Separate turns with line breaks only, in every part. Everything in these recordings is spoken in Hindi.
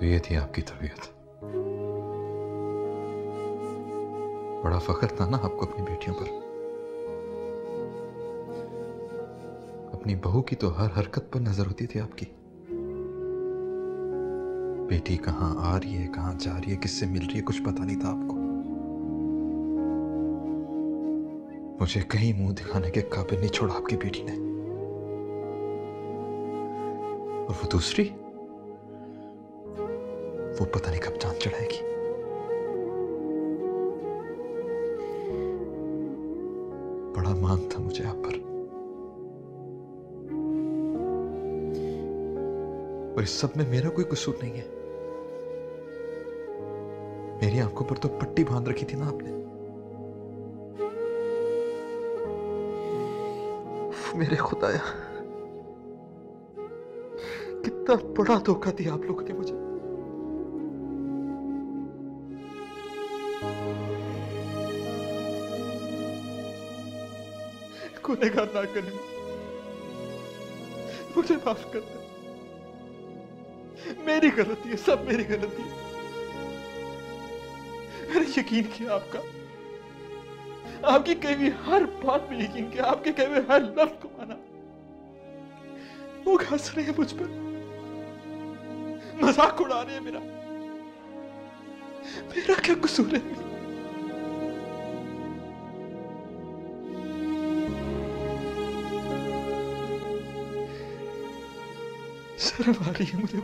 ये थी आपकी तबीयत। बड़ा फख्र था ना आपको अपनी बेटियों पर। अपनी बहू की तो हर हरकत पर नजर होती थी आपकी। बेटी कहां आ रही है, कहां जा रही है, किससे मिल रही है, कुछ पता नहीं था आपको। मुझे कहीं मुंह दिखाने के काबिल नहीं छोड़ा आपकी बेटी ने। और वो दूसरी, वो पता नहीं कब चांद चढ़ाएगी। बड़ा मान था मुझे आप पर, और इस सब में मेरा कोई कसूर नहीं है। मेरी आंखों पर तो पट्टी बांध रखी थी ना आपने। मेरे खुदाया, कितना बड़ा धोखा दिया आप लोगों ने मुझे। गुनहगार ना करने मुझे माफ कर दे। मेरी गलती है, सब मेरी गलती है। मैंने यकीन किया आपका, आपकी कही हुई हर बात में यकीन किया, आपके कहे हुए हर लफ्ज को माना। वो हंस रहे हैं मुझ पर, मजाक उड़ा रहे हैं मेरा। मेरा क्या कसूर है? शर्म आ रही है मुझे।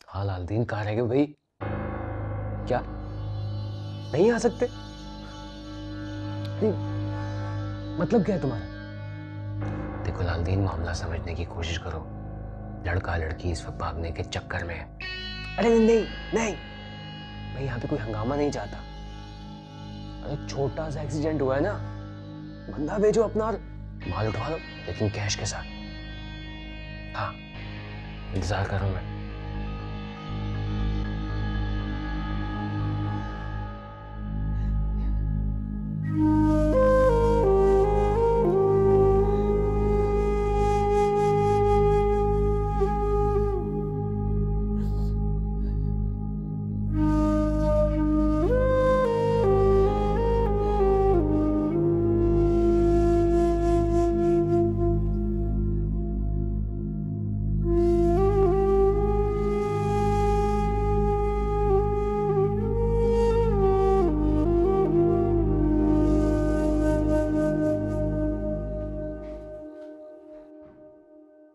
हाँ लालदीन, कहाँ रह गए भाई? क्या नहीं आ सकते? नहीं, मतलब क्या है तुम्हारा? देखो लालदीन, मामला समझने की कोशिश करो। लड़का लड़की इस वक्त भागने के चक्कर में है। अरे नहीं नहीं नहीं, मैं यहाँ पे कोई हंगामा नहीं चाहता। अरे छोटा सा एक्सीडेंट हुआ है ना, बंदा भेजो अपना और माल उठवा लो, लेकिन कैश के साथ। हाँ, इंतजार कर रहा हूं मैं।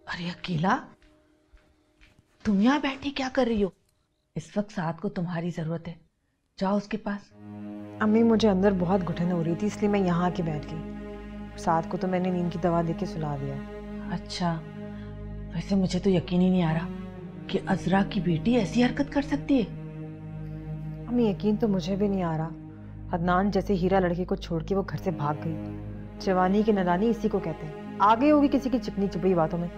अरे अकेला, तुम यहाँ बैठी क्या कर रही हो? इस वक्त साथ को तुम्हारी जरूरत है, जाओ उसके पास।
अम्मी, मुझे अंदर बहुत घुटन हो रही थी, इसलिए मैं यहाँ आके बैठ गई। साथ को तो मैंने नींद की दवा देके सुला दिया।
अच्छा, वैसे मुझे तो यकीन ही नहीं आ रहा कि अजरा की बेटी ऐसी हरकत कर सकती है।
अम्मी, यकीन तो मुझे भी नहीं आ रहा। अदनान जैसे हीरा लड़के को छोड़ के वो घर से भाग गई। जवानी की नादानी इसी को कहते हैं। आ गई होगी किसी की चिकनी चुपड़ी बातों में,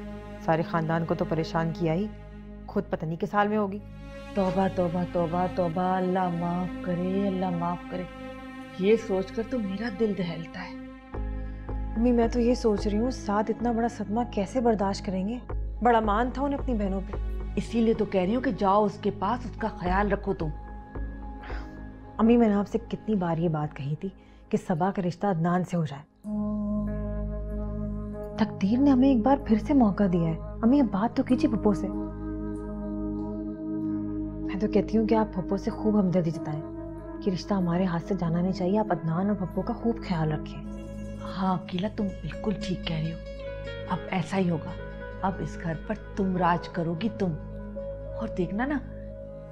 सारे खानदान को तो परेशान किया ही, खुद पता नहीं किस हाल में होगी।
तौबा तौबा तौबा तौबा, अल्लाह माफ करे, अल्लाह माफ करे। ये सोचकर तो मेरा दिल दहलता है।
अम्मी मैं तो ये सोच रही हूँ साथ इतना बड़ा सदमा कैसे बर्दाश्त करेंगे। बड़ा मान था उन्हें अपनी बहनों पे।
इसीलिए तो कह रही हूँ कि जाओ उसके पास, उसका ख्याल रखो तुम।
अम्मी मैंने आपसे कितनी बार ये बात कही थी कि सबा का रिश्ता अदनान से हो जाए। तकदीर ने हमें एक बार फिर से मौका दिया है। अम्मी अब बात तो कीजिए पप्पो से। मैं तो कहती हूँ कि आप पप्पो से खूब हमदर्दी जताएं कि रिश्ता हमारे हाथ से जाना नहीं चाहिए। आप अदनान और पप्पो का खूब ख्याल रखें।
हाँ अकीला, तुम बिल्कुल ठीक कह रही हो। अब ऐसा ही होगा। अब इस घर पर तुम राज करोगी तुम। और देखना ना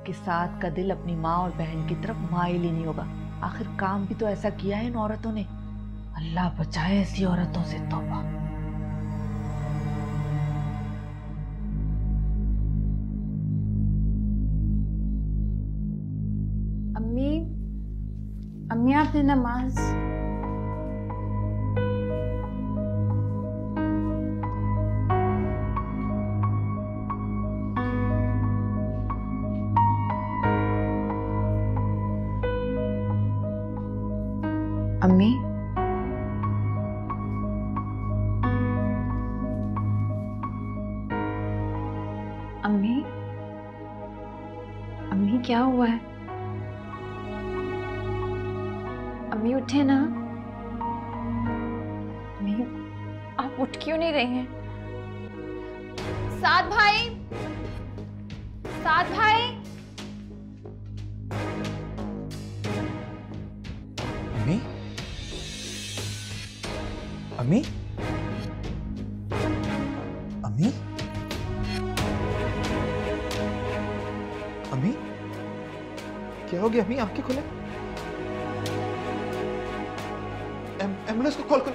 कि साथ का दिल अपनी माँ और बहन की तरफ माइल ही नहीं होगा। आखिर काम भी तो ऐसा किया है इन औरतों ने। अल्लाह बचाए ऐसी औरतों से। तौबा।
अम्मी, अम्मी आपने नमाज। अम्मी, अम्मी, अम्मी क्या हुआ है? अम्मी उठे ना। अम्मी आप उठ क्यों नहीं रही हैं? साद भाई, साद भाई।
अम्मी, अम्मी, अम्मी, अम्मी, क्या हो गया अम्मी? आंखें खोले। एम्बुलेंस को कॉल करो।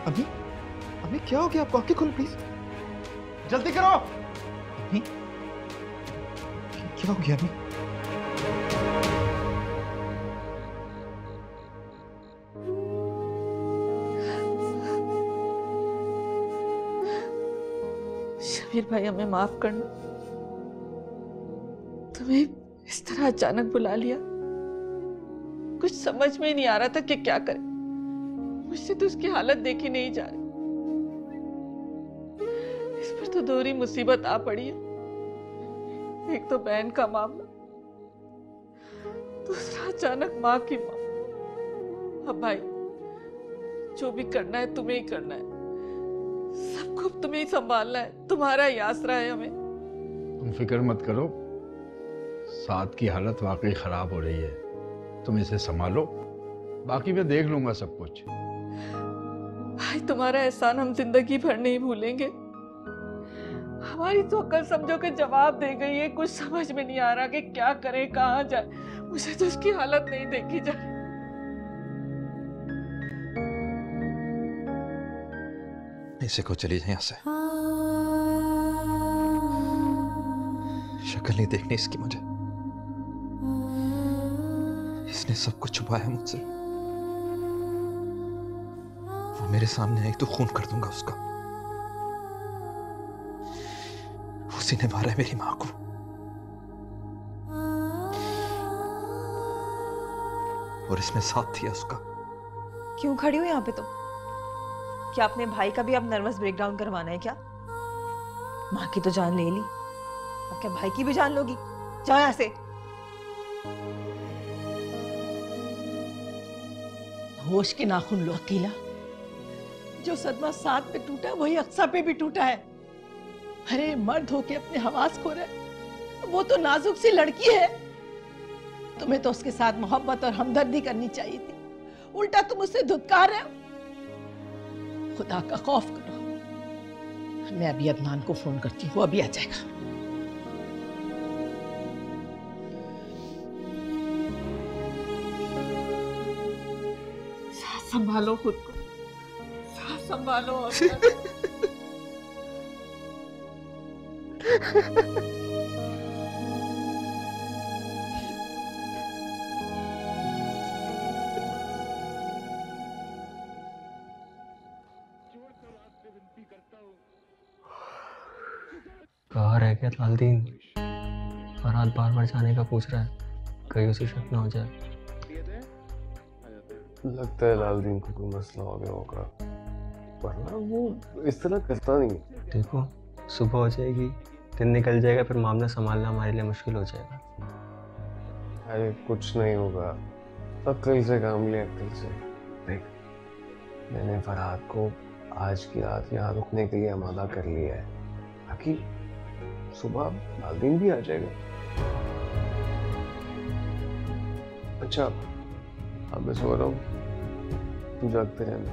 अम्मी, अम्मी क्या हो गया आपको? आंखें खोलो प्लीज, जल्दी करो। अम्मी, क्या हो गया अम्मी?
शमीर भाई हमें माफ करना। तुम्हें इस तरह अचानक बुला लिया। कुछ समझ में ही नहीं आ रहा था कि क्या करें। मुझसे तो उसकी हालत देखी नहीं जा रही। इस पर तो दोहरी मुसीबत आ पड़ी है। एक तो बहन का मामला, दूसरा अचानक माँ की मौत। अब भाई जो भी करना है तुम्हें ही करना है। सबको तुम्हें ही संभालना है। तुम्हारा ही आसरा है हमें।
तुम फिक्र मत करो। साद की हालत वाकई खराब हो रही है। तुम इसे संभालो, बाकी मैं देख लूंगा सब कुछ।
भाई तुम्हारा एहसान हम जिंदगी भर नहीं भूलेंगे। हमारी तो अकल समझो कि जवाब दे गई है। कुछ समझ में नहीं आ रहा कि क्या करें, कहाँ जाए। मुझे तो उसकी हालत नहीं देखी जा रही।
इसे को चली जाए यहाँ से। शक्ल नहीं देखनी इसकी मुझे। इसने सब कुछ छुपाया मुझसे। वो मेरे सामने आई तो खून कर दूंगा उसका। उसी ने मारा है मेरी मां को। और इसमें साथ दिया उसका।
क्यों खड़ी हो यहाँ पे तुम? क्या अपने भाई का भी अब नर्वस ब्रेकडाउन करवाना है क्या? माँ की तो जान ले ली, अब क्या भाई की भी जान लोगी? जाओ यहाँ से।
होश के नाखून लो अकीला। जो सदमा साथ पे टूटा है वही अक्सा पे भी टूटा है। अरे मर्द होके अपने हवास खो रहे, वो तो नाजुक सी लड़की है। तुम्हें तो उसके साथ मोहब्बत और हमदर्दी करनी चाहिए थी। उल्टा तुम उससे धुतकार रहे हो। खुदा का खौफ करो। मैं अभी अदनान को फोन करती हूँ, अभी आ जाएगा।
सांस संभालो खुद को, सांस संभालो।
कहाँ रह गया लालदीन? फरहाद बार बार जाने का पूछ रहा है, कहीं उसे शक ना हो जाए।
लगता है लालदीन को कोई मसला हो गया होगा। वरना वो इस तरह करता नहीं।
देखो सुबह हो जाएगी, दिन निकल जाएगा, फिर मामला संभालना हमारे लिए मुश्किल हो जाएगा।
अरे कुछ नहीं होगा, अक्ल से काम ले, अक्ल से। देख, मैंने फरहाद को आज की रात यहाँ रुकने के लिए आमादा कर लिया है, बाकी सुबह लालदीन भी आ जाएगा। अच्छा अब मैं सो रहा हूँ, तू जागते रहना।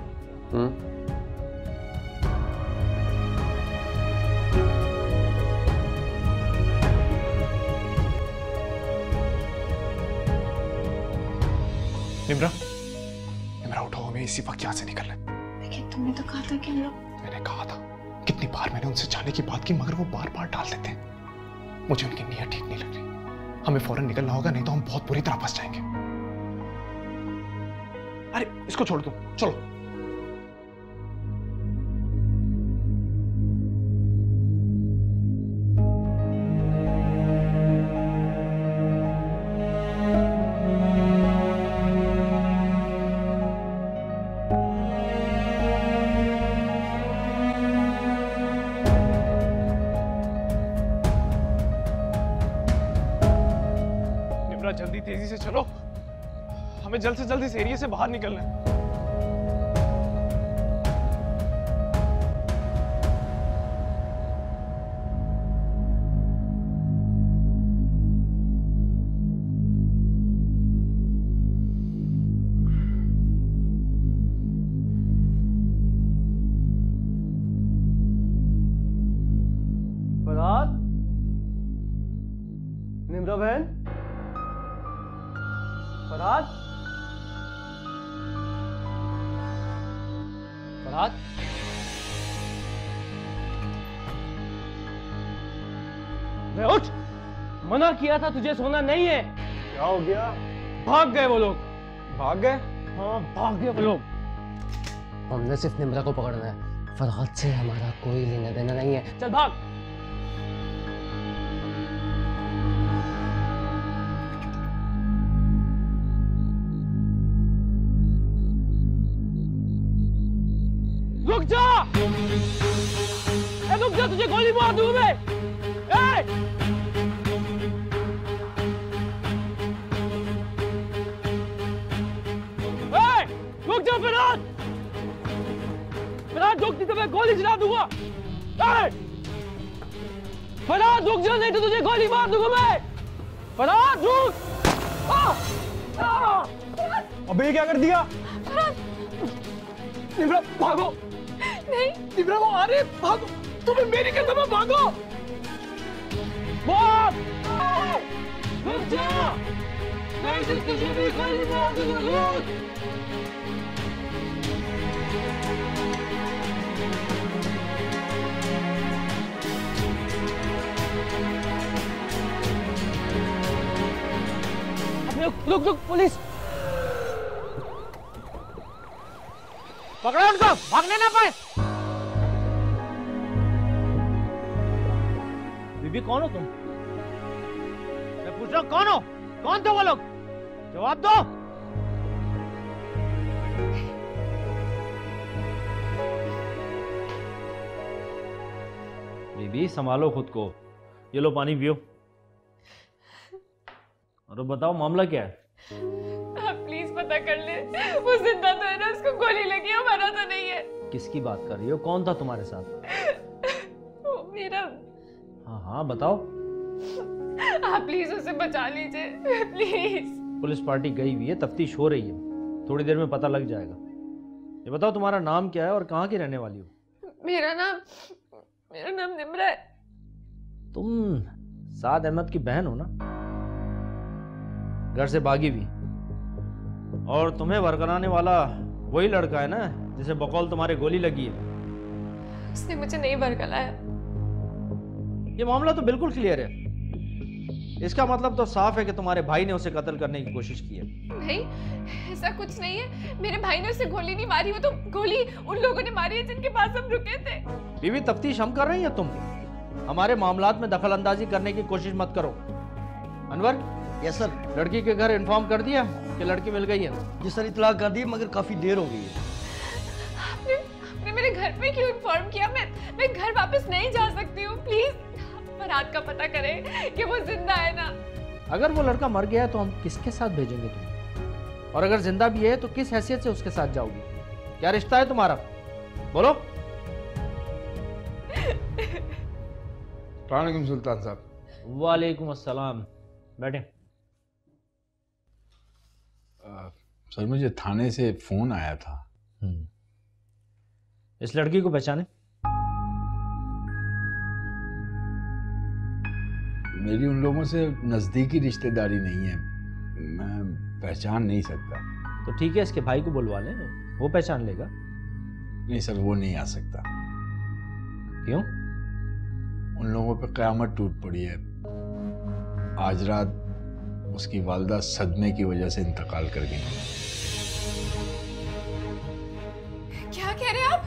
निम्रा उठो, हमें इसी वक्त यहाँ से निकलना है।
लेकिन तुमने तो कहा था कि हम लोग।
मैंने कहा था, कितनी बार मैंने उनसे जाने की बात की मगर वो बार बार टाल देते हैं। मुझे उनकी नीयत ठीक नहीं लग रही। हमें फौरन निकलना होगा, नहीं तो हम बहुत बुरी तरह फंस जाएंगे। अरे इसको छोड़ दो, चलो। जल्दी तेजी से चलो, हमें जल्द से जल्द इस एरिया से बाहर निकलना है।
फरहाद, निम्रा बहन, फरहाद, फरहाद,
मैं उठ, मना किया था तुझे सोना नहीं है।
क्या हो गया?
भाग गए वो लोग।
भाग गए?
हाँ भाग गए वो लोग।
हमने सिर्फ निम्रा को पकड़ना है, फरहाद से हमारा कोई लेना देना नहीं है।
चल भाग। रुक जा! रुक जा, तुझे गोली मार दूंगा मैं। रुक जा फरहाद! फरहाद रुक, नहीं तो मैं गोली चला दूंगा। फरहाद रुक जा, नहीं तो तुझे गोली मार दूंगा मैं। फरहाद रुक!
अबे ये क्या कर दिया?
निम्रा भागो! नहीं निम्रा, वो आ रहे, भागो! तुम्हें मेरी कसम है, भागो! भाग! रुक जा! नहीं तो तुझे भी गोली मार दूंगा। रुक रुक, पुलिस! पकड़ो उनको, भागने ना पाए। बीबी कौन हो तुम? मैं पूछ रहा हूँ कौन हो? कौन थे वो लोग? जवाब दो। बीबी संभालो खुद को। ये लो पानी पियो। और बताओ मामला क्या है?
आप प्लीज पता कर ले, वो जिंदा तो है ना, उसको गोली लगी है, मरा तो नहीं है।
किसकी बात कर रही हो? कौन था तुम्हारे साथ?
वो मेरा।
हाँ हाँ बताओ।
आप प्लीज उसे बचा लीजिए, प्लीज।
पुलिस पार्टी गई हुई है, तफ्तीश हो रही है, थोड़ी देर में पता लग जाएगा। ये बताओ तुम्हारा नाम क्या है और कहाँ की रहने वाली हो?
मेरा नाम निम्रा है।
तुम साद अहमद की बहन हो ना? घर से भागी भी, और तुम्हें भड़काने वाला वही लड़का है ना जिसे बकौल तुम्हारे गोली लगी है?
उसने मुझे नहीं भड़काया।
ये मामला तो बिल्कुल क्लियर है। इसका मतलब तो साफ है कि तुम्हारे भाई ने उसे कत्ल करने की कोशिश की है।
नहीं, ऐसा कुछ नहीं है। मेरे भाई ने उसे गोली नहीं मारी, वो तो गोली उन लोगों ने मारी है जिनके पास हम रुके थे।
बीवी तफ्तीश हम कर रही है, तुम हमारे मामलात में दखल अंदाजी करने की कोशिश मत करो। अनवर।
Yes sir.
लड़की के घर इन्फॉर्म कर दिया कि लड़की मिल गई है?
जी सर, इतला कर दी, मगर काफी देर हो गई है।
आपने आपने मेरे घर पे क्यों इन्फॉर्म किया? मैं घर वापस नहीं जा सकती हूँ। प्लीज फरहाद का पता करें कि वो जिंदा है ना।
अगर वो लड़का मर गया है तो हम किसके साथ भेजेंगे तुम्हें? और अगर जिंदा भी है तो किस हैसियत से उसके साथ जाओगी? क्या रिश्ता है तुम्हारा? बोलो।
वालेकुम सुल्तान साहब।
वालेकुम अस्सलाम। बैठे।
सर मुझे थाने से फोन आया था।
इस लड़की को पहचाने?
मेरी उन लोगों से नजदीकी रिश्तेदारी नहीं है, मैं पहचान नहीं सकता।
तो ठीक है, इसके भाई को बुलवा लें, वो पहचान लेगा।
नहीं सर, वो नहीं आ सकता।
क्यों?
उन लोगों पे क़यामत टूट पड़ी है। आज रात उसकी वालिदा सदमे की वजह से इंतकाल कर गई।
क्या कह रहे हैं आप?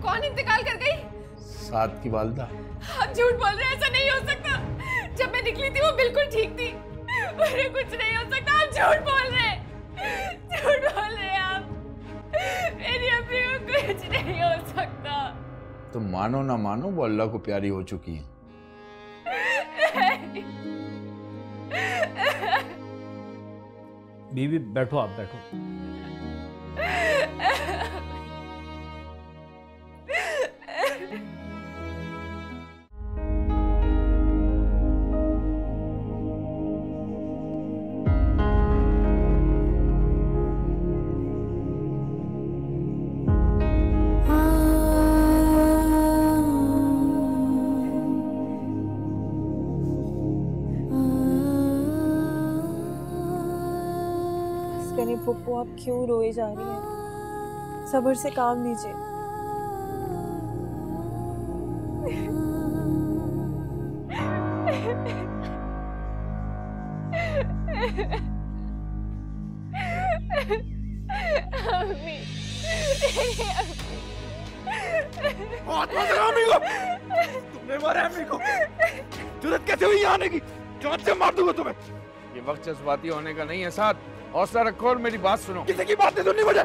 कौन इंतकाल कर गई?
साद की वालिदा।
आप झूठ बोल रहे हैं, ऐसा नहीं हो सकता। जब मैं निकली थी वो बिल्कुल ठीक थी। अरे कुछ नहीं हो सकता, आप झूठ बोल रहे हैं। झूठ बोल रहे हैं आप। मेरी अपनी को कुछ नहीं हो सकता।
तो मानो ना मानो, वो अल्लाह को प्यारी हो चुकी है।
बीवी बैठो, आप बैठो।
पप्पू, आप क्यों रोए जा रही हैं? सब्र से काम लीजिए।
तुमने मारा अम्मी को। जरूरत कैसे हुई आने की? जान से मार दूंगा तुम्हें।
ये वक्त जज्बाती होने का नहीं है साथ, हौसला रखो और मेरी बात सुनो।
किसी की बात नहीं सुननी मुझे।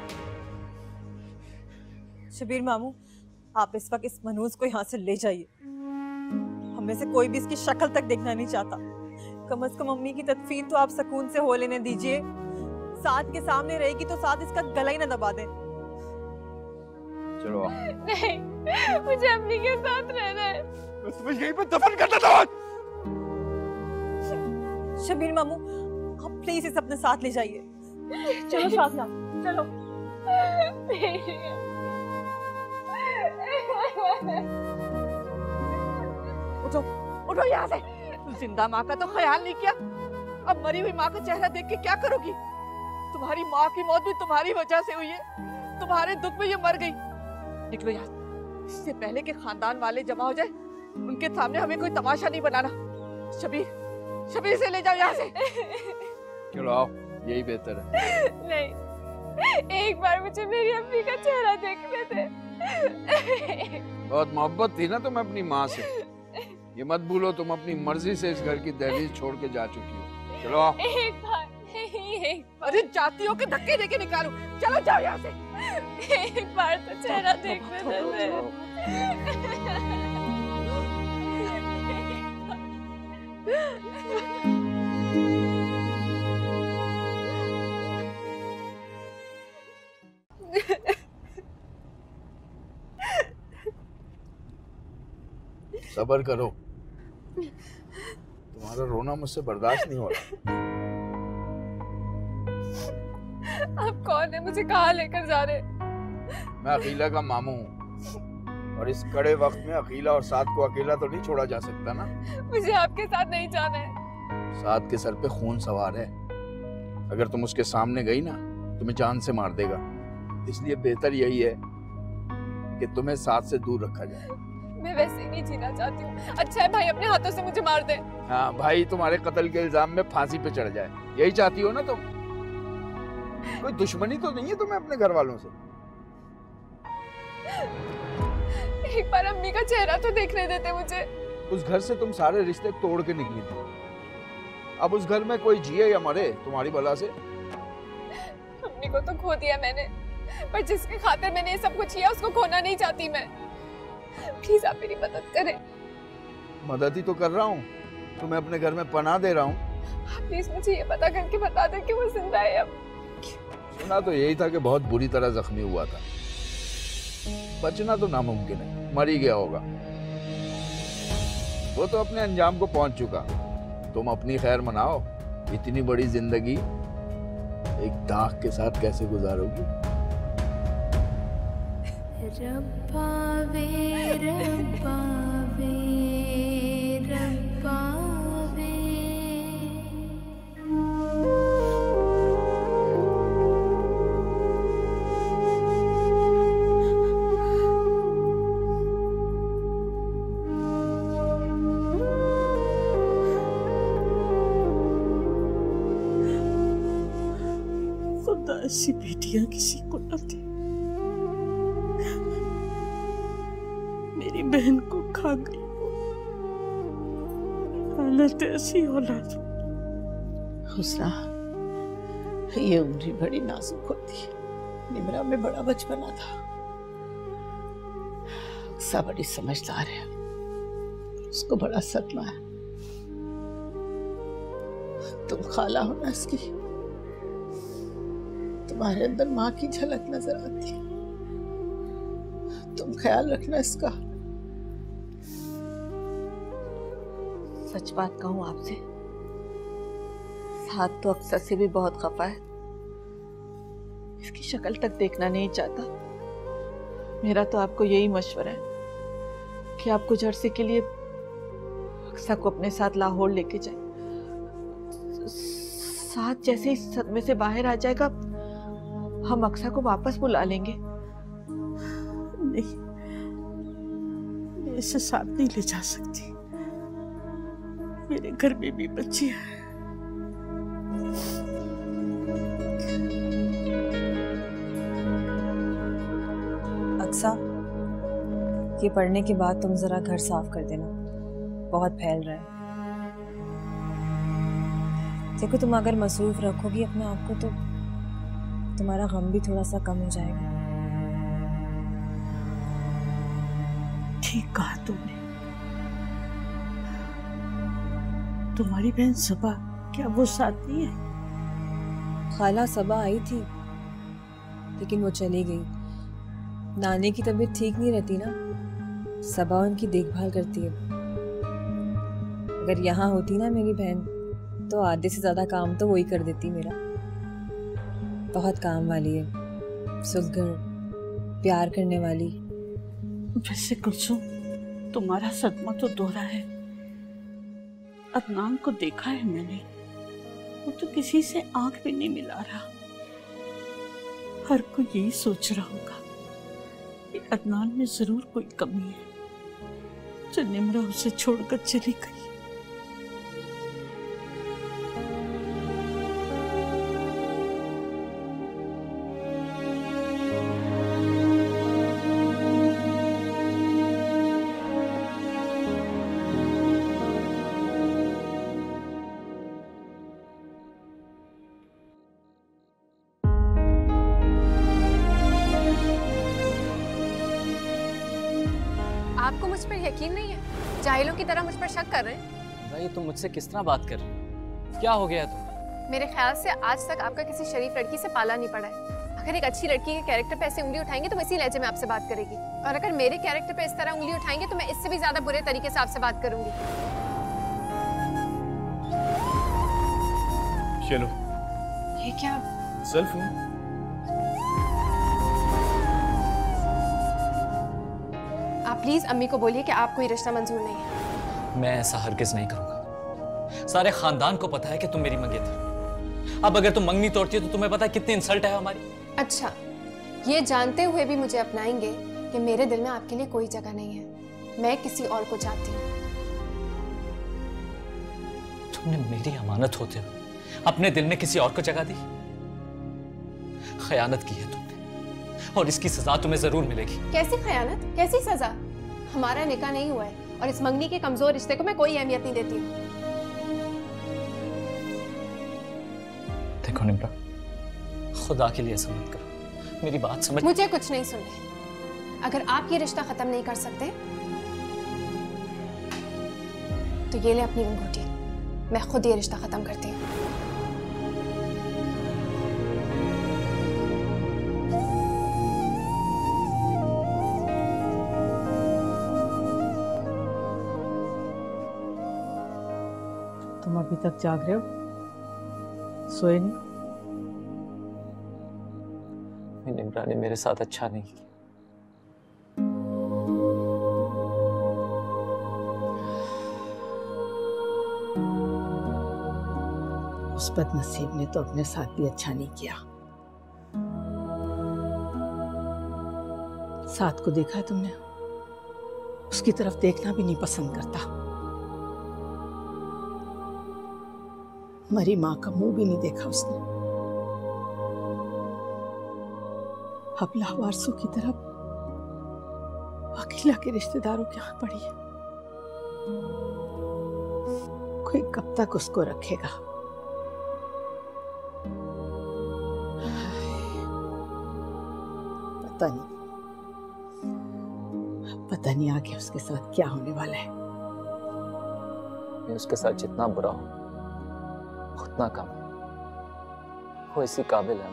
शबीर मामू, आप इस वक्त इस मनूज को यहाँ से ले जाइए। हमें से कोई भी इसकी शक्ल तक देखना नहीं चाहता। कम से कम अम्मी की तदफीन तो आप सुकून से हो लेने दीजिए। साथ के सामने रहेगी तो साथ इसका गला ही ना दबा दे।
चलो
नहीं, मुझे अम्मी के साथ रहना है।
तुम्हें यहीं पे दफन करता था।
शबीर मामू, आप प्लीज इसे अपने साथ ले जाइए। चलो साथना, चलो।
उठो, उठो यहाँ से। जिंदा माँ का तो ख्याल नहीं किया, अब मरी हुई माँ का चेहरा देख के क्या करोगी? तुम्हारी माँ की मौत भी तुम्हारी वजह से हुई है। तुम्हारे दुख में ये मर गई। निकलो यहाँ, इससे पहले कि खानदान वाले जमा हो जाए। उनके सामने हमें कोई तमाशा नहीं बनाना। शबीर, शबीर से ले जाओ यहाँ से।
चलो आओ, यही बेहतर है।
नहीं, एक बार मुझे मेरी अम्मी का चेहरा देखने दे।
बहुत मोहब्बत थी ना तुम्हें अपनी माँ से। ये मत भूलो, तुम अपनी मर्जी से इस घर की दहलीज छोड़ के जा चुकी हो। चलो आओ।
एक बार नहीं, एक बार।
अरे जाती हो के धक्के देके निकालू। चलो जाओ यहाँ से।
एक बार तो चेहरा देखने दे।
सब्र करो, तुम्हारा रोना मुझसे बर्दाश्त नहीं हो रहा।
आप कौन है? मुझे कहाँ लेकर जा रहे?
मैं अकीला का मामू हूँ और इस कड़े वक्त में अकीला और साद को अकेला तो नहीं छोड़ा जा सकता ना।
मुझे आपके साथ नहीं जाना है।
साद के सर पे खून सवार है, अगर तुम उसके सामने गई ना तुम्हें जान से मार देगा। इसलिए बेहतर यही है कि तुम्हें साद से दूर रखा जाए।
मैं वैसे ही नहीं जीना चाहती हूँ। अच्छा है भाई अपने हाथों से मुझे मार दे।
हाँ, भाई तुम्हारे कत्ल के इल्जाम में फांसी पे चढ़ जाए, यही चाहती हो ना तुम? कोई दुश्मनी तो नहीं है तुम्हें अपने घर वालों से?
एक बार अम्मी का चेहरा तो देखने देते मुझे।
उस घर से तुम सारे रिश्ते तोड़ के निकली थी, अब उस घर में कोई जिए या मरे तुम्हारी बला से।
अम्मी को तो खो दिया मैंने, पर जिसके खातिर मैंने ये सब कुछ किया उसको खोना नहीं चाहती मैं। प्लीज आप मेरी मदद करें।
मदद ही तो कर रहा हूँ, तुम्हें अपने घर में पनाह दे रहा हूँ।
प्लीज मुझे ये पता करके बता दे कि वो जिंदा है अब।
सुना तो यही था कि बहुत बुरी तरह जख्मी हुआ था, बचना तो नामुमकिन है, मर ही गया होगा। वो तो अपने अंजाम को पहुंच चुका, तुम अपनी खैर मनाओ। इतनी बड़ी जिंदगी एक दाग के साथ कैसे गुजारोगी?
रब्बा वे रब्बा वे रब्बा वे।
खुदा ऐसी बेटियां किसी को न दे। मेरी बहन को खा गई हालत ऐसी औलाद। हुस्ना, ये उम्र बड़ी नाजुक होती है। निमरा में बड़ा बचपना था, सा बड़ी समझदार है, उसको बड़ा सदमा है। तुम खाला हो ना इसकी, तुम्हारे अंदर माँ की झलक नजर आती है। तुम ख्याल रखना इसका।
सच बात कहूं आपसे, साथ तो अक्सर से भी बहुत खफा है, इसकी शक्ल तक देखना नहीं चाहता। मेरा तो आपको यही मशवरा है कि आप कुछ अरसे के लिए अक्सर को अपने साथ लाहौर लेके जाए। साथ जैसे इस सदमे से बाहर आ जाएगा, हम अक्सर को वापस बुला लेंगे।
नहीं, मैं इसे साथ नहीं ले जा सकती। मेरे घर में भी बच्ची है।
अक्सा, ये पढ़ने के बाद तुम जरा घर साफ कर देना, बहुत फैल रहा है। देखो, तुम अगर मसरूफ रखोगी अपने आप को तो तुम्हारा गम भी थोड़ा सा कम हो जाएगा।
ठीक कहा तुमने। तुम्हारी बहन सबा, क्या वो साथ नहीं है?
खाला सबा आई थी, लेकिन वो चली गई। नानी की तबीयत ठीक नहीं रहती ना, सबा उनकी देखभाल करती है। अगर यहाँ होती ना मेरी बहन, तो आधे से ज्यादा काम तो वही कर देती मेरा। बहुत काम वाली है, सुघड़, प्यार करने वाली।
वैसे कुलसुम, तुम्हारा सदमा तो दोहरा है। अदनान को देखा है मैंने, वो तो किसी से आंख भी नहीं मिला रहा। हर कोई यही सोच रहा होगा कि अदनान में जरूर कोई कमी है, जो निमरा उसे छोड़कर चली गई।
आपको मुझ पर यकीन नहीं है? जाहिलों की तरह मुझ पर शक कर रहे हैं?
भाई तुम मुझसे किस तरह बात कर रहे हो? क्या हो गया है तुम्हें?
मेरे ख्याल से आज तक आपका किसी शरीफ लड़की से पाला नहीं पड़ा है। अगर एक अच्छी लड़की के कैरेक्टर पे ऐसे उंगली उठाएंगे तो मैं इसी लहजे में आपसे बात करेगी, और अगर मेरे कैरेक्टर पे इस तरह उंगली उठाएंगे तो मैं इससे भी ज्यादा बुरे तरीके से आपसे बात करूंगी।
चलो,
ये क्या?
सेल्फ हूँ।
आप प्लीज अम्मी को बोलिए कि आपको ये रिश्ता मंजूर नहीं है।
मैं ऐसा हरगिज नहीं करूंगा। सारे खानदान को पता है कि तुम मेरी मंगेतर। अब अगर तुम मंगनी तोड़ती हो तो तुम्हें पता है कितनी इंसल्ट है हमारी।
अच्छा, ये जानते हुए भी मुझे अपनाएंगे कि मेरे दिल में आपके लिए कोई जगह नहीं है, मैं किसी और को चाहती हूँ।
तुमने मेरी अमानत होते हुए अपने दिल में किसी और को जगह दी। खयानत की है तुमने, और इसकी सजा तुम्हें जरूर मिलेगी।
कैसी खयानत, कैसी सजा? हमारा निकाह नहीं हुआ है और इस मंगनी के कमजोर रिश्ते को मैं कोई अहमियत नहीं देती हूँ।
देखो निम्रा, खुदा के लिए ऐसा मत करो। मेरी बात समझ।
मुझे कुछ नहीं सुनना। अगर आप ये रिश्ता खत्म नहीं कर सकते तो ये ले अपनी अंगूठी, मैं खुद ये रिश्ता खत्म करती हूँ।
तुम अभी तक जाग रहे हो? सोए नहीं?
निम्रा ने मेरे साथ अच्छा नहीं किया।
उस बदनसीब ने तो अपने साथ भी अच्छा नहीं किया। साथ को देखा है तुमने? उसकी तरफ देखना भी नहीं पसंद करता। मरी माँ का मुंह भी नहीं देखा उसने। अब लावारसों की तरफ अकेला के रिश्तेदारों के यहाँ पड़ी है। कोई कब तक उसको रखेगा? पता नहीं आगे उसके साथ क्या होने वाला है।
मैं उसके साथ जितना बुरा हूं उतना कम है। वो इसी काबिल है।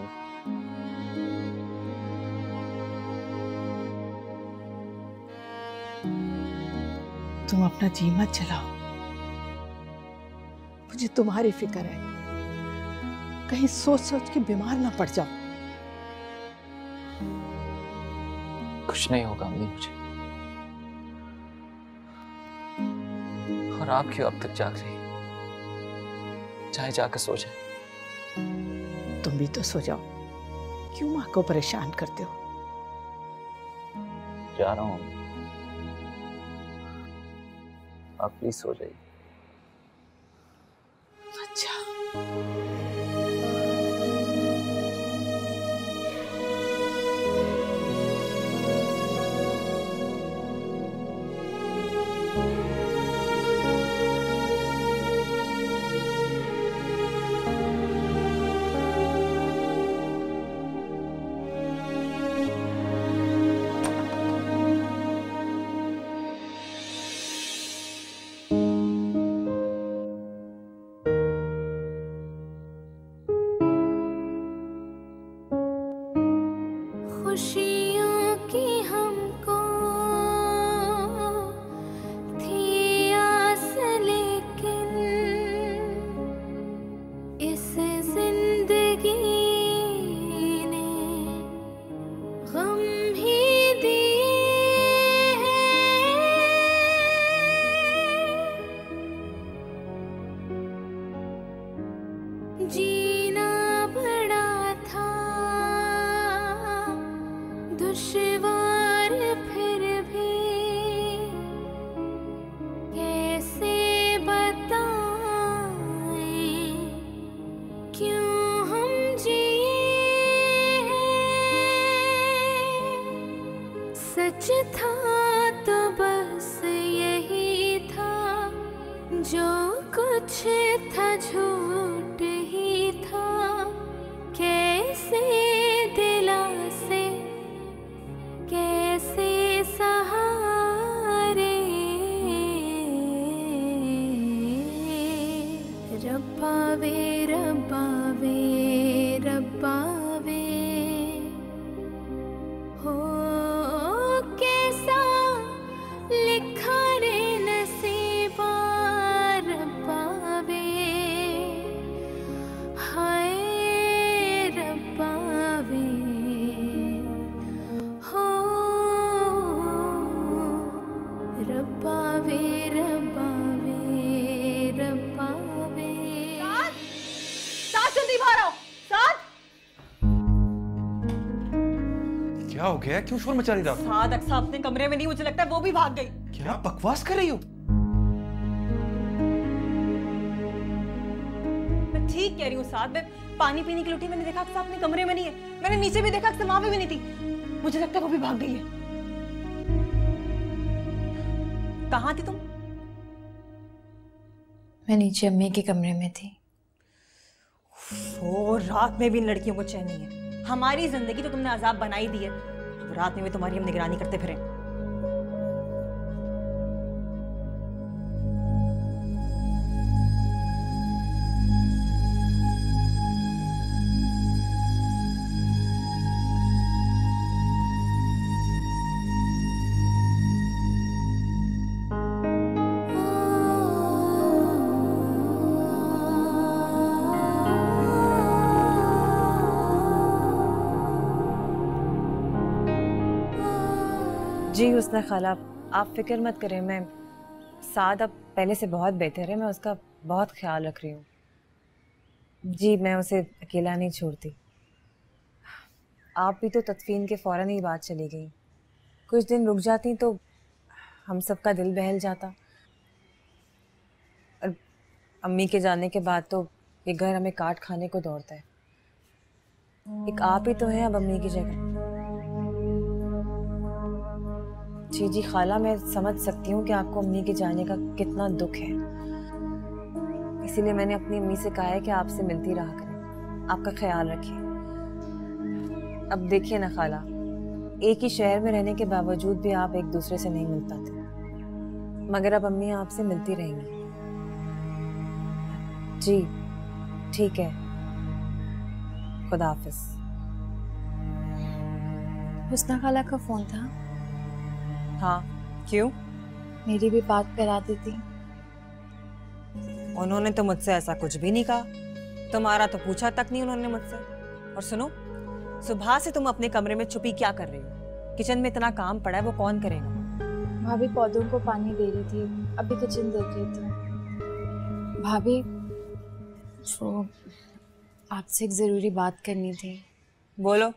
तुम अपना जी मत जलाओ। मुझे तुम्हारी फिक्र है, कहीं सोच सोच के बीमार ना पड़ जाओ।
कुछ नहीं होगा अम्मी मुझे। और आप क्यों अब तक जाग रही? चाहे जाकर सो जाए।
तुम भी तो सो जाओ, क्यों माँ को परेशान करते हो?
जा रहा हूं, आप प्लीज सो जाइए।
अच्छा।
खुशियों की हमको थी आस, लेकिन इस जिंदगी ने गम ही दिए हैं। जीना बड़ा था दुश्वार, फिर भी कैसे बताएं क्यों हम जिए हैं। सच था तो बस यही था, जो कुछ था झूठ ही था। कैसे दिलासे, कैसे सहारे, रब्बा वे रब्बा वे रब्बा वे। हो कैसा लिखा रे नसीबा, रब्बा वे। हाय रब्बा वे। हो रब्बा वे रब्बा वे रब्बा वे।
साथ जल्दी बाहर आओ। साथ
क्या हो गया? क्यों शोर मचा रही रात?
साथ अक्सा अपने कमरे में नहीं, मुझे लगता है वो भी भाग गई।
क्या बकवास कर रही हो?
मैं ठीक कह रही हूँ साथ। मैं पानी पीने की लुटी मैंने देखा अक्सा अपने कमरे में नहीं है। मैंने नीचे भी देखा अक्सा वहां पे भी नहीं थी। मुझे लगता है वो भी भाग गई है। कहाँ थी तुम?
मैं नीचे अम्मी के कमरे में थी।
वो रात में भी इन लड़कियों को चैन नहीं है। हमारी जिंदगी तो तुमने अजाब बनाई दी है, अब रात में भी तुम्हारी हम निगरानी करते फिरें। जी हुस्ना खाला, आप फिक्र मत करें, मैं साद अब पहले से बहुत बेहतर है, मैं उसका बहुत ख्याल रख रही हूँ। जी मैं उसे अकेला नहीं छोड़ती। आप भी तो तदफीन के फ़ौरन ही बात चली गई, कुछ दिन रुक जाती तो हम सबका दिल बहल जाता। और अम्मी के जाने के बाद तो ये घर हमें काट खाने को दौड़ता है। एक आप ही तो हैं अब अम्मी की जगह। जी जी खाला, मैं समझ सकती हूँ कि आपको अम्मी के जाने का कितना दुख है, इसीलिए मैंने अपनी अम्मी से कहा है कि आपसे मिलती रहा करें, आपका ख्याल रखिए। अब देखिए ना खाला, एक ही शहर में रहने के बावजूद भी आप एक दूसरे से नहीं मिल पाते, मगर अब अम्मी आपसे मिलती रहेंगी। जी ठीक है, खुदा हाफिज।
हुस्ना खाला का फोन था।
हाँ क्यों?
मेरी भी बात करा देती।
उन्होंने तो मुझसे ऐसा कुछ भी नहीं कहा, तुम्हारा तो पूछा तक नहीं उन्होंने मुझसे। और सुनो, सुबह से तुम अपने कमरे में छुपी क्या कर रही हो? किचन में इतना काम पड़ा है, वो कौन करेगा?
भाभी पौधों को पानी दे रही थी, अभी किचन देख रही थी। भाभी वो आपसे एक ज़रूरी बात करनी थी।
बोलो।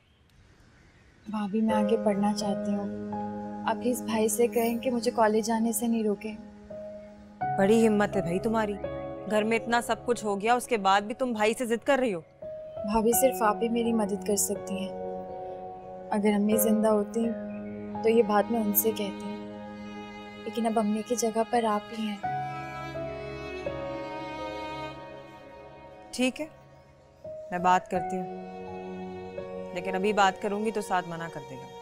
भाभी मैं आगे पढ़ना चाहती हूँ, आप प्लीज़ भाई से कहें कि मुझे कॉलेज जाने से नहीं रोके।
बड़ी हिम्मत है भाई तुम्हारी, घर में इतना सब कुछ हो गया उसके बाद भी तुम भाई से जिद कर रही हो।
भाभी सिर्फ आप ही मेरी मदद कर सकती हैं। अगर अम्मी जिंदा होती तो ये बात मैं उनसे कहती, लेकिन अब अम्मी की जगह पर आप ही हैं।
ठीक है, मैं बात करती हूँ, लेकिन अभी बात करूंगी तो साथ मना कर देगा।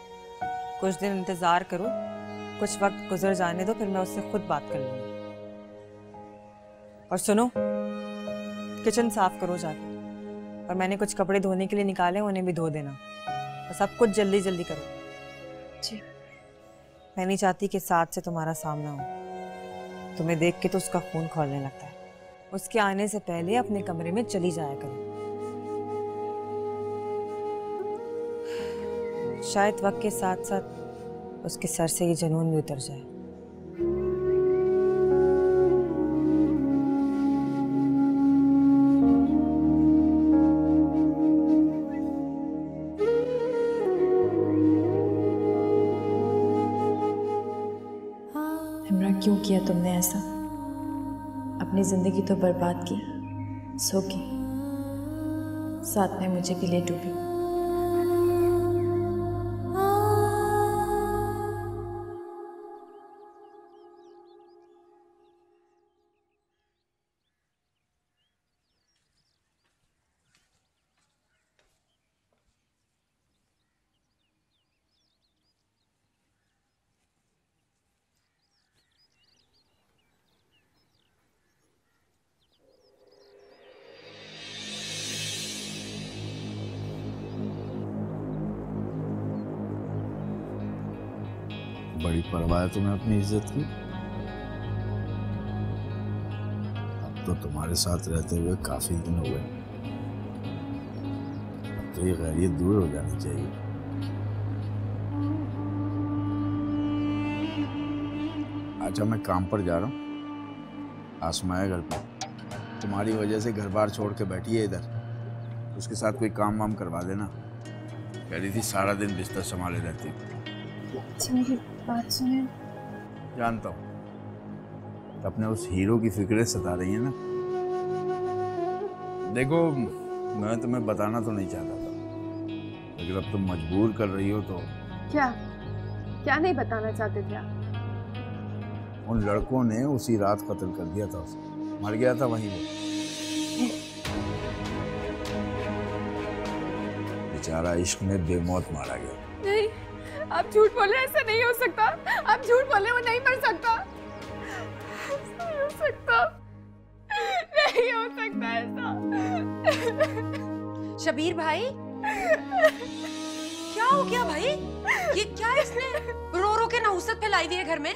कुछ दिन इंतजार करो, कुछ वक्त गुजर जाने दो, फिर मैं उससे खुद बात कर लूंगी। और सुनो, किचन साफ करो जाके, और मैंने कुछ कपड़े धोने के लिए निकाले, उन्हें भी धो देना। और सब कुछ जल्दी जल्दी करो।
जी।
मैं नहीं चाहती कि साथ से तुम्हारा सामना हो, तुम्हें देख के तो उसका खून खौलने लगता है। उसके आने से पहले अपने कमरे में चली जाया करो। शायद वक्त के साथ साथ उसके सर से ये जुनून भी उतर जाए।
इमरान, क्यों किया तुमने ऐसा? अपनी जिंदगी तो बर्बाद की, सो की, साथ में मुझे भी ले डूबी।
बड़ी परवाह है तुम्हें अपनी इज्जत की। अब तो तुम्हारे साथ रहते हुए काफी दिन हो गए, अब तो ये गैरियत दूर हो जानी चाहिए। अच्छा मैं काम पर जा रहा हूँ, आसमा है घर पर, तुम्हारी वजह से घर बार छोड़ के बैठी है इधर, उसके साथ कोई काम वाम करवा देना। कह रही थी सारा दिन बिस्तर संभाले रहती है।
अच्छा मेरी बात सुने।
जानता हूँ अपने उस हीरो की फिक्रें सता रही है ना। देखो मैं तुम्हें बताना तो नहीं चाहता था, लेकिन अब तुम मजबूर कर रही हो तो।
क्या क्या नहीं बताना चाहते थे आप?
उन लड़कों ने उसी रात कत्ल कर दिया था उसे, मर गया था वहीं वो। बेचारा इश्क में बेमौत मारा गया।
नहीं, आप झूठ बोल रहे हैं, ऐसा नहीं हो सकता। आप झूठ बोल रहे हैं, वो नहीं मर सकता। नहीं हो सकता, नहीं हो सकता ऐसा।
शबीर भाई, क्या हो गया भाई? ये क्या इसने रो रो के नहुसत फैलाई दी है घर में?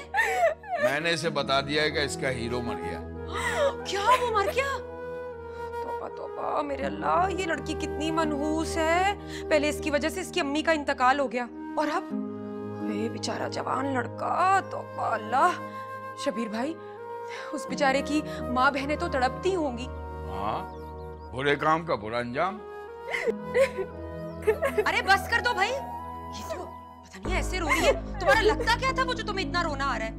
मैंने इसे बता दिया है कि इसका हीरो मर गया।
क्या वो मर गया? तौबा तौबा, मेरे अल्लाह, ये लड़की कितनी मनहूस है। पहले इसकी वजह से इसकी अम्मी का इंतकाल हो गया और अब ये बेचारा जवान लड़का। तौबा अल्लाह। शबीर भाई, उस बेचारे की माँ बहनें तो तड़पती होंगी।
हाँ, बुरे काम का बुरा अंजाम।
अरे बस कर दो भाई, ये तो पता नहीं ऐसे रो रही है। तुम्हारा लगता क्या था वो जो तुम्हें इतना रोना आ रहा है?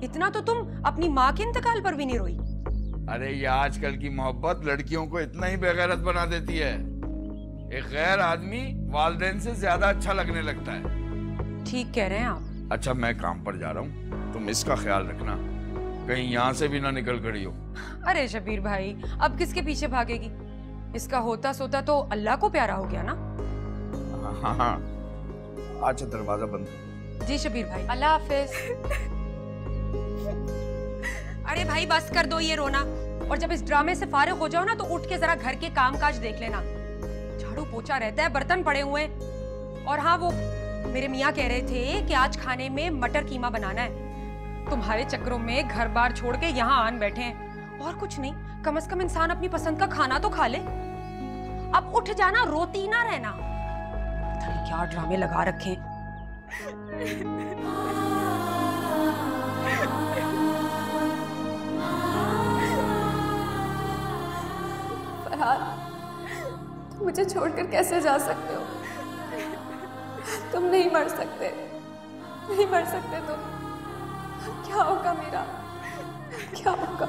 इतना तो तुम अपनी माँ के इंतकाल पर भी नहीं रोई।
अरे ये आजकल की मोहब्बत लड़कियों को इतना ही बेगैरत बना देती है। एक गैर आदमी वालिदैन से ज्यादा अच्छा लगने लगता है।
ठीक कह रहे हैं आप।
अच्छा, मैं काम पर जा रहा हूँ, तुम इसका ख्याल रखना, कहीं यहाँ से भी ना निकल खड़ी हो।
अरे शबीर भाई, अब किसके पीछे भागेगी? इसका होता सोता तो अल्लाह को प्यारा हो गया ना।
हाँ हाँ, अच्छा दरवाजा बंद।
जी शबीर भाई, अल्लाह हाफिज। अरे भाई बस कर दो ये रोना, और जब इस ड्रामे से फारिग हो जाओ ना तो उठ के जरा घर के कामकाज देख लेना। झाड़ू पोछा रहता है, बर्तन पड़े हुए हैं। और हाँ, वो मेरे मियाँ कह रहे थे कि आज खाने में मटर कीमा बनाना है। तुम्हारे चक्करों में घर बार छोड़ के यहाँ आन बैठे हैं। और कुछ नहीं, कम से कम इंसान अपनी पसंद का खाना तो खा ले। अब उठ जाना, रोती ना रहना। पता नहीं क्या ड्रामे लगा रखे।
फरहाद, तुम मुझे छोड़कर कैसे जा सकते हो? तुम नहीं मर सकते, नहीं मर सकते तुम। क्या होगा मेरा, क्या होगा?